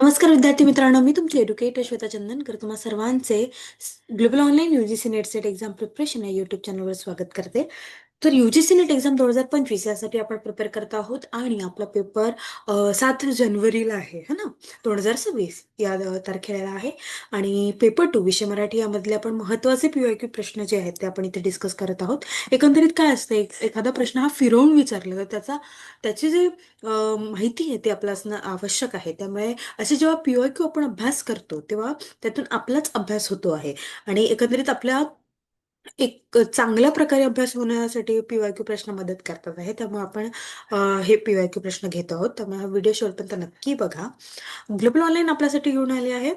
नमस्कार विद्यार्थी मित्रांनो, मी तुमची एड्युकेटर श्वेता चंदनकर तुम्हा सर्वांचे global online UGC net set exam preparation या युट्यूब चॅनलवर स्वागत करते. तर UGC नेट एक्झाम 2025 यासाठी आपण प्रिपेअर करत आहोत आणि आपला पेपर 7 जानेवारीला आहे है ना, 2026 या तारखेला आहे. आणि पेपर 2 विषय मराठी यामधले आपण महत्वाचे PYQ प्रश्न जे आहेत ते आपण इथे डिस्कस करत आहोत. एकंदरीत काय असतं, एखादा प्रश्न हा फिरवून विचारला तर त्याची जी माहिती आहे ती आपलं असणं आवश्यक आहे. त्यामुळे असे जेव्हा PYQ आपण अभ्यास करतो तेव्हा त्यातून आपलाच अभ्यास होतो आहे. आणि एकंदरीत आपल्या एक चांगल्या प्रकारे अभ्यास होण्यासाठी PYQ प्रश्न मदत करतात आहे. त्यामुळे आपण हे PYQ प्रश्न घेत आहोत. त्यामुळे हा व्हिडिओ शेवटपर्यंत नक्की बघा. ग्लोबल ऑनलाईन आपल्यासाठी घेऊन आले आहे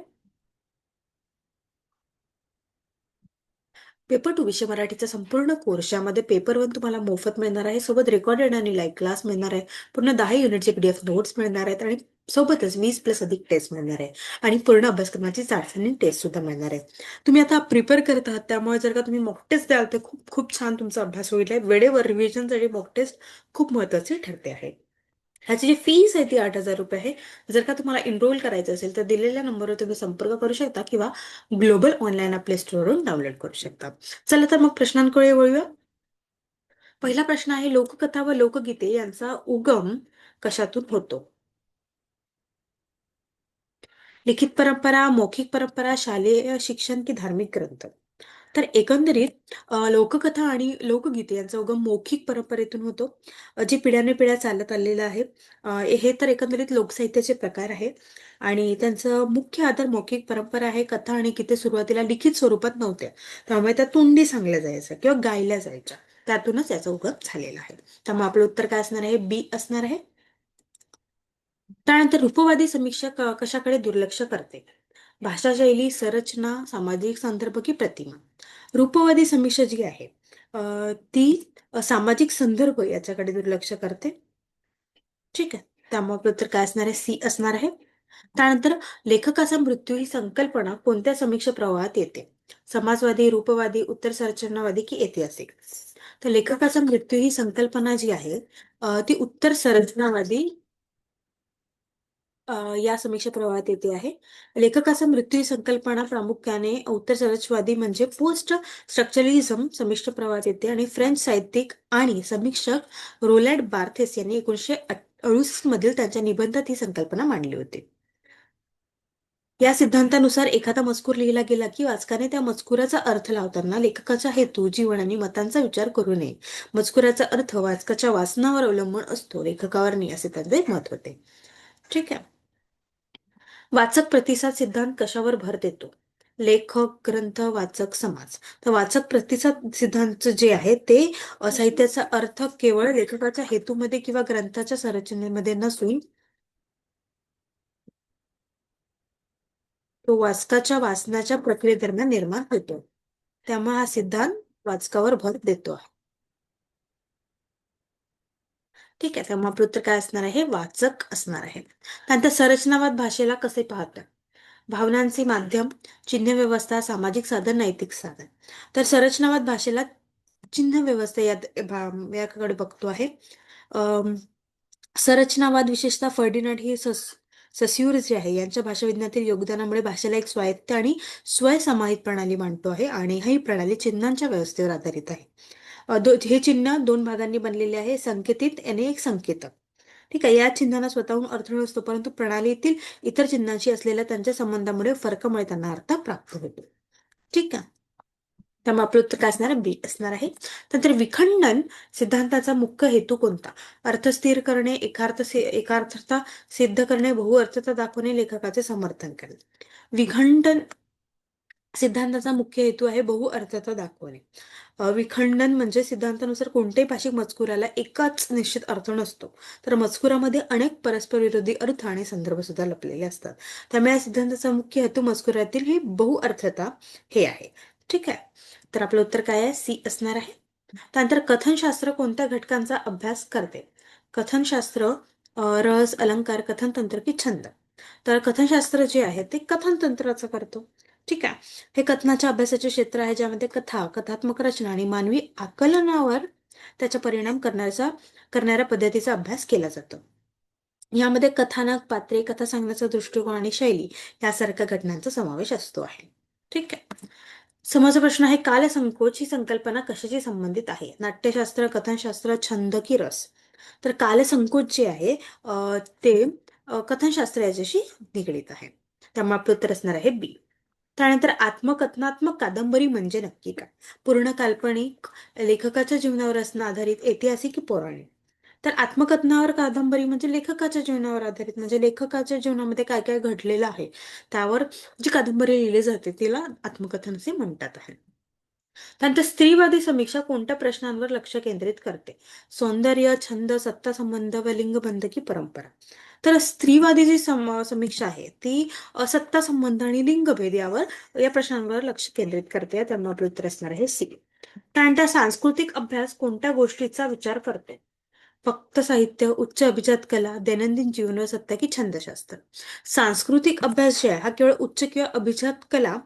पेपर 2 विषय मराठीचा संपूर्ण कोर्स, यामध्ये पेपर 1 तुम्हाला मोफत मिळणार आहे, सोबत रेकॉर्डेड आणि लाईव्ह क्लास मिळणार आहे, पूर्ण 10 युनिटचे PDF नोट्स मिळणार आहेत आणि सोबतच 20+ अधिक टेस्ट मिळणार आहे आणि पूर्ण अभ्यासक्रमाची चाचणी टेस्ट सुद्धा मिळणार आहे. तुम्ही आता प्रिपेअर करत आहात, त्यामुळे जर का तुम्ही मॉक टेस्ट द्याल तर खूप खूप छान तुमचा अभ्यास होईल. वेळेवर रिव्हिजनसाठी मॉक टेस्ट खूप महत्वाची ठरते आहे. ह्याची जी फीस आहे ती 8,000 रुपये आहे. जर का तुम्हाला एनरोल करायचं असेल तर दिलेल्या नंबरवर तुम्ही संपर्क करू शकता किंवा ग्लोबल ऑनलाईन प्ले स्टोअरवरून डाउनलोड करू शकता. चला तर मग प्रश्नांकडे वळूया. पहिला प्रश्न आहे, लोककथा व लोकगीते यांचा उगम कशातून होतो? लिखित परंपरा, मौखिक परंपरा, शालेय शिक्षण की धार्मिक ग्रंथ? तर एकंदरीत लोककथा आणि लोकगीते यांचा उगम मौखिक परंपरेतून होतो, जे पिढ्याने चालत आलेलं आहे. हे तर एकंदरीत लोकसाहित्याचे प्रकार आहे आणि त्यांचं मुख्य आधार मौखिक परंपरा आहे. कथा आणि गीते सुरुवातीला लिखित स्वरूपात नव्हत्या, त्यामुळे त्या तोंडी सांगल्या जायच्या किंवा गायल्या जायच्या. त्यातूनच याचा उगम झालेला आहे. त्यामुळे आपलं उत्तर काय असणार आहे? बी असणार आहे. त्यानंतर रूपवादी समीक्षक कशाकडे दुर्लक्ष करते? भाषा शैली, संरचना, सामाजिक संदर्भ की प्रतिमा? रूपवादी समीक्षा जी आहे ती सामाजिक संदर्भ याच्याकडे दुर्लक्ष करते. ठीक आहे, त्यामुळे आपलं उत्तर काय असणार आहे? सी असणार आहे. त्यानंतर लेखकाचा मृत्यू ही संकल्पना कोणत्या समीक्षा प्रवाहात येते? समाजवादी, रूपवादी, उत्तर संरचनावादी की ऐतिहासिक? तर लेखकाचा मृत्यू ही संकल्पना जी आहे ती उत्तर संरचनावादी या समीक्षा प्रवाहात येते आहे. लेखकाचा मृत्यू ही संकल्पना प्रामुख्याने उत्तर सरस्वती म्हणजे पोस्ट स्ट्रक्चरलिझम समीक्षा प्रवाहात येते आणि फ्रेंच साहित्यिक आणि समीक्षक रोलॅंड बार्थेस यांनी 1968 मधील त्यांच्या निबंधात ही संकल्पना मांडली होती. या सिद्धांतानुसार एखादा मजकूर लिहिला गेला की वाचकाने त्या मजकुराचा अर्थ लावताना लेखकाचा हेतू, जीवन आणि मतांचा विचार करू नये. मजकुराचा अर्थ वाचकाच्या वाचनावर अवलंबून असतो, लेखकावर नाही, असे त्यांचे मत होते. ठीक आहे. वाचक प्रतिसाद सिद्धांत कशावर भर देतो? लेखक, ग्रंथ, वाचक, समाज. तर वाचक प्रतिसाद सिद्धांत जे आहे ते साहित्याचा अर्थ केवळ लेखकाच्या हेतूमध्ये किंवा ग्रंथाच्या संरचनेमध्ये नसून तो वाचकाच्या वाचनाच्या प्रक्रियेदरम्यान निर्माण होतो. त्यामुळे हा सिद्धांत वाचकावर भर देतो आहे. ठीक आहे, त्यामुळे आपलं उत्तर काय असणार आहे? वाचक असणार आहे. त्यानंतर संरचनावाद भाषेला कसे पाहतात? भावनांचे माध्यम, चिन्ह व्यवस्था, सामाजिक साधन, नैतिक साधन. तर संरचनावाद भाषेला चिन्ह व्यवस्था याकडे बघतो आहे. अम, संरचनावाद विशेषतः फर्डिनांड ही सस्यूर जे आहे यांच्या भाषाविज्ञानातील योगदानामुळे भाषेला एक स्वायत्त आणि स्वयंसमाहित प्रणाली मांडतो आहे आणि ही प्रणाली चिन्हांच्या व्यवस्थेवर आधारित आहे. हे चिन्ह 2 भागांनी बनलेले आहे, संकेतित आणि एक संकेतक. ठीक आहे, या चिन्हांना स्वतःहून अर्थ नसतो, परंतु प्रणालीतील इतर चिन्हांशी असलेल्या त्यांच्या संबंधामुळे फरकामुळे त्यांना अर्थ प्राप्त होतो. ठीक आहे, त्यामुळे आपलं उत्तर काय असणार आहे? बी असणार आहे. नंतर विखंडन सिद्धांताचा मुख्य हेतू कोणता? अर्थ स्थिर करणे, एकार्थता सिद्ध करणे, बहुअर्थता दाखवणे, लेखकाचे समर्थन करणे. विखंडन सिद्धांताचा मुख्य हेतू आहे बहुअर्थता दाखवणे. विखंडन म्हणजे सिद्धांतानुसार कोणत्याही भाषिक मजकुराला एकाच निश्चित अर्थ नसतो, तर मजकुरामध्ये अनेक परस्पर विरोधी अर्थ आणि संदर्भ सुद्धा लपलेले असतात. त्यामुळे या सिद्धांताचा मुख्य हेतू मजकुरातील ही बहुअर्थता हे आहे. ठीक आहे, तर आपलं उत्तर काय आहे? सी असणार आहे. त्यानंतर कथनशास्त्र कोणत्या घटकांचा अभ्यास करते? कथनशास्त्र रस, अलंकार, कथनतंत्र की छंद? तर कथनशास्त्र जे आहे ते कथनतंत्राचं करतो. ठीक आहे, हे कथनाच्या अभ्यासाचे क्षेत्र आहे, ज्यामध्ये कथा, कथात्मक रचना आणि मानवी आकलनावर त्याचा परिणाम करणाऱ्या पद्धतीचा अभ्यास केला जातो. यामध्ये कथानक, पात्रे, कथा सांगण्याचा दृष्टिकोन आणि शैली यासारख्या घटनांचा समावेश असतो आहे. ठीक आहे. समोरचा प्रश्न आहे, कालसंकोच ही संकल्पना कशाशी संबंधित आहे? नाट्यशास्त्र, कथनशास्त्र, छंद की रस? तर कालसंकोच जे आहे ते कथनशास्त्र याच्याशी निगडीत आहे. त्यामुळे आपलं उत्तर असणार आहे बी. त्यानंतर आत्मकथनात्मक कादंबरी म्हणजे नक्की काय? पूर्ण काल्पनिक, लेखकाच्या जीवनावर असणं आधारित, ऐतिहासिक की पौराणिक? तर आत्मकथनावर कादंबरी म्हणजे लेखकाच्या जीवनावर आधारित, म्हणजे लेखकाच्या जीवनामध्ये काय काय घडलेलं आहे त्यावर जी कादंबरी लिहिली जाते तिला आत्मकथन असे म्हणतात आहे. त्यानंतर स्त्रीवादी समीक्षा कोणत्या प्रश्नांवर लक्ष केंद्रित करते? सौंदर्य, छंद, सत्ता संबंध व लिंगबंध की परंपरा? तर स्त्रीवादी जी समीक्षा आहे ती सत्ता संबंध आणि लिंगभेद या प्रश्नांवर लक्ष केंद्रित करते. त्यामुळे आपलं उत्तर असणार आहे सी. त्यानंतर सांस्कृतिक अभ्यास कोणत्या गोष्टीचा विचार करते? फक्त साहित्य, उच्च अभिजात कला, दैनंदिन जीवन व सत्ता की छंदशास्त्र? सांस्कृतिक अभ्यास जे आहे हा केवळ उच्च किंवा अभिजात कला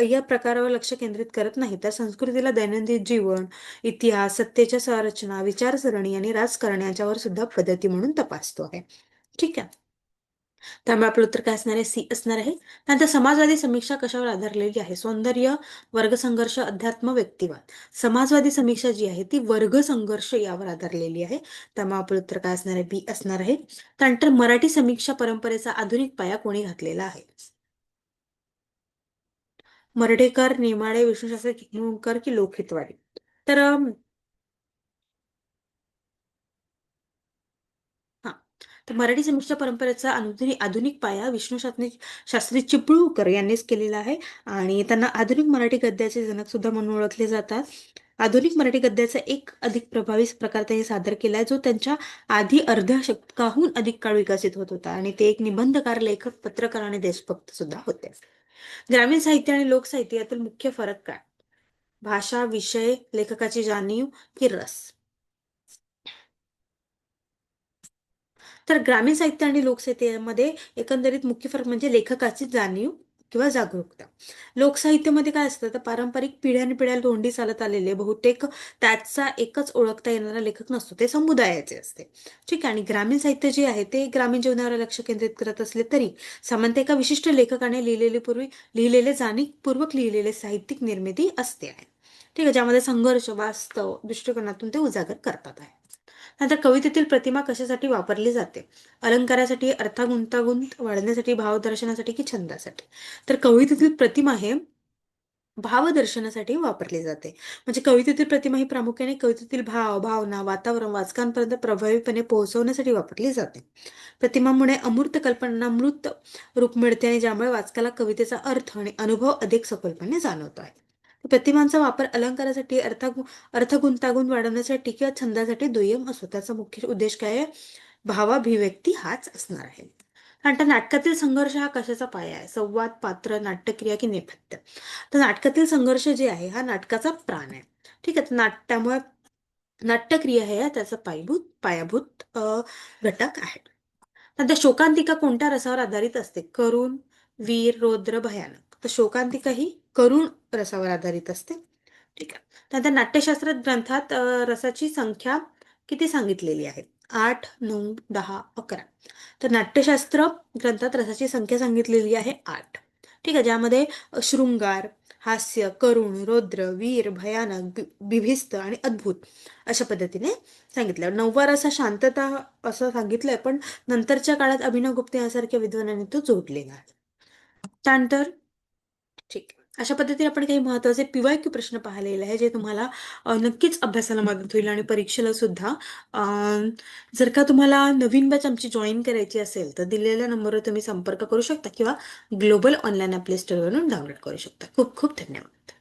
या प्रकारावर लक्ष केंद्रित करत नाही, तर संस्कृतीला, दैनंदिन जीवन, इतिहास, सत्तेच्या संरचना, विचारसरणी आणि राजकारण याच्यावर सुद्धा पद्धती म्हणून तपासतो आहे. ठीक आहे. त्यामुळे आपलं उत्तर काय असणार आहे? सी असणार आहे. त्यानंतर समाजवादी समीक्षा कशावर आधारलेली आहे? सौंदर्य, वर्गसंघर्ष, अध्यात्म, व्यक्तिवाद? समाजवादी समीक्षा जी आहे ती वर्गसंघर्ष यावर आधारलेली आहे. त्यामुळे आपलं उत्तर काय असणार आहे? बी असणार आहे. त्यानंतर मराठी समीक्षा परंपरेचा आधुनिक पाया कोणी घातलेला आहे? मर्ढेकर, नेमाडे, विष्णूशास्त्री किंवणकर की लोकहितवादी? तर हा, तर मराठी समीक्षा परंपरेचा आधुनिक पाया विष्णू शास्त्री चिपळूणकर यांनीच केलेला आहे. आणि त्यांना आधुनिक मराठी गद्याचे जनक सुद्धा म्हणून ओळखले जातात. आधुनिक मराठी गद्याचा एक अधिक प्रभावी प्रकार त्यांनी सादर केलाय, जो त्यांच्या आधी अर्ध्या शतकाहून अधिक काळ विकसित होत होता. आणि ते एक निबंधकार, लेखक, पत्रकार आणि देशभक्त सुद्धा होते. ग्रामीण साहित्य आणि लोकसाहित्य यातील मुख्य फरक काय? भाषा, विषय, लेखकाची जाणीव की रस? तर ग्रामीण साहित्य आणि लोकसाहित्यामध्ये एकंदरीत मुख्य फरक म्हणजे लेखकाची जाणीव किंवा जागरूकता. लोकसाहित्यामध्ये काय असतं, तर पारंपरिक पिढ्यानपिढ्या तोंडी चालत आलेले बहुतेक त्याचा एकच ओळखता येणारा लेखक नसतो, ते समुदायाचे असते. ठीक आहे. आणि ग्रामीण साहित्य जे आहे ते ग्रामीण जीवनावर लक्ष केंद्रित करत असले तरी सामान्यतः एका विशिष्ट लेखकाने लिहिलेले जाणीवपूर्वक लिहिलेले साहित्यिक निर्मिती असते आहे. ठीक आहे, ज्यामध्ये संघर्ष, वास्तव दृष्टिकोनातून ते उजागर करतात आहे. नंतर कवितेतील प्रतिमा कशासाठी वापरली जाते? अलंकारासाठी, अर्थगुंतागुंत वाढवण्यासाठी, भावदर्शनासाठी की छंदासाठी? तर कवितेतील प्रतिमा हे भावदर्शनासाठी वापरली जाते. म्हणजे कवितेतील प्रतिमा ही प्रामुख्याने कवितेतील भाव, भावना, वातावरण वाचकांपर्यंत प्रभावीपणे पोहोचवण्यासाठी वापरली जाते. प्रतिमामुळे अमूर्त कल्पनांना मूर्त रूप मिळते आणि ज्यामुळे वाचकाला कवितेचा अर्थ आणि अनुभव अधिक सखोलपणे जाणवतो आहे. प्रतिमांचा वापर अलंकारासाठी, अर्थ गुंतागुंत वाढवण्यासाठी किंवा छंदासाठी दुय्यम असतो. त्याचा मुख्य उद्देश काय आहे? भावाभिव्यक्ती हाच असणार आहे. नंतर नाटकातील संघर्ष हा कशाचा पाया आहे? संवाद, पात्र, नाट्यक्रिया की नेपथ्य? तर नाटकातील संघर्ष जे आहे हा नाटकाचा प्राण आहे. ठीक आहे. त्यामुळे नाट्यक्रिया हे त्याचा पायाभूत घटक आहे. नंतर शोकांतिका कोणत्या रसावर आधारित असते? करुण, वीर, रौद्र, भयानक? तर शोकांतिका ही करुण रसावर आधारित असते. ठीक आहे. नंतर नाट्यशास्त्र ग्रंथात रसाची संख्या किती सांगितलेली आहे? 8, 9, 10, 11? तर नाट्यशास्त्र ग्रंथात रसाची संख्या सांगितलेली आहे 8. ठीक आहे, ज्यामध्ये शृंगार, हास्य, करुण, रौद्र, वीर, भयानक, बिभिस्त आणि अद्भुत अशा पद्धतीने सांगितलं. 9वा रस हा शांतता असं सांगितलंय, पण नंतरच्या काळात अभिनव गुप्ते यासारख्या विद्वानांनी तो जोडलेला आहे. त्यानंतर ठीक आहे. अशा पद्धतीने आपण काही महत्वाचे PYQ प्रश्न पाहिलेले आहे, जे तुम्हाला नक्कीच अभ्यासाला मदत होईल आणि परीक्षेला सुद्धा. जर का तुम्हाला नवीन बॅच आमची जॉईन करायची असेल तर दिलेल्या नंबरवर तुम्ही संपर्क करू शकता किंवा ग्लोबल ऑनलाईन ॲप्ले स्टोअरवरून डाउनलोड करू शकता. खूप खूप धन्यवाद.